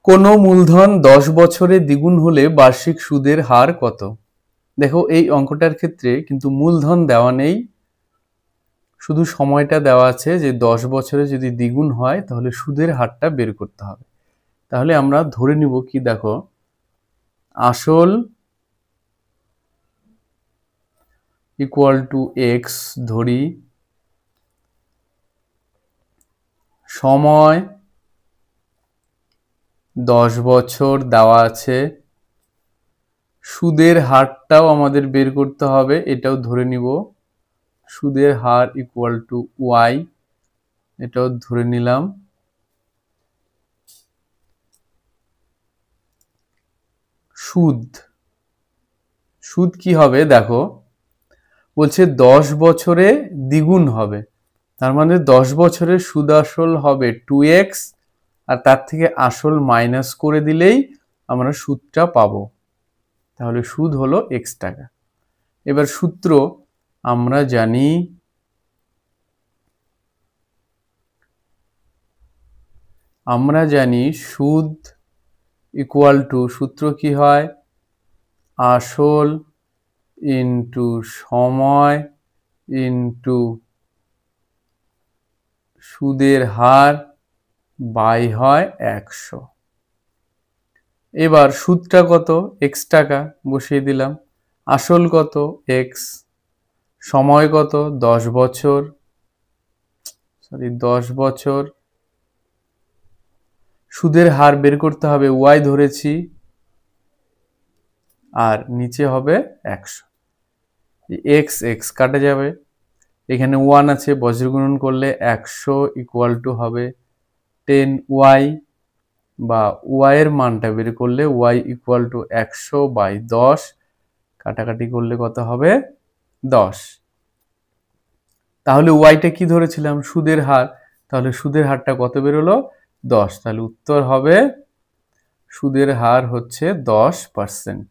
কোনো মূলধন 10 বছরে দ্বিগুণ হলে বার্ষিক সুদের হার কত? দেখো এই অঙ্কটার ক্ষেত্রে কিন্তু মূলধন দেওয়া নেই, শুধু সময়টা দেওয়া আছে যে 10 বছরে যদি দ্বিগুণ হয় তাহলে সুদের হারটা বের করতে হবে। তাহলে আমরা ধরে নিব কি, দেখো আসল ইকুয়াল টু এক্স ধরি, সময় 10 বছর দেওয়া আছে, সুদের হারটাও আমাদের বের করতে হবে, এটাও ধরে নিব সুদের হার ইকুয়াল টু ওয়াই, এটাও ধরে নিলাম। সুদ কি হবে দেখো, বলছে 10 বছরে দ্বিগুণ হবে, তার মানে 10 বছরের সুদ আসল হবে 2x, আর তার থেকে আসল মাইনাস করে দিলেই আমরা সুদটা পাবো। তাহলে সুদ হলো x টাকা। এবার সূত্র আমরা জানি, সুদ ইকুয়াল টু, সূত্র কি হয়, আসল ইন্টু সময় ইন্টু সুদের হার বাই হয় 100। এবার সুদটা কত, x টাকা বসিয়ে দিলাম, আসল কত x, সময় কত 10 বছর, 10 বছর, সুদের হার বের করতে হবে y ধরেছি, আর নিচে হবে 100। x x কাটা যাবে, এখানে 1 আছে, বজ্রগুণন করলে 100 ইকুয়াল টু হবে 10y, বা y এর মানটা বের করলে y ইকুয়াল টু 100 বাই 10, কাটাকাটি করলে কত হবে 10। তাহলে ওয়াইটা কি ধরেছিলাম, সুদের হার, তাহলে সুদের হারটা কত বেরোলো 10, তাহলে উত্তর হবে সুদের হার হচ্ছে 10%।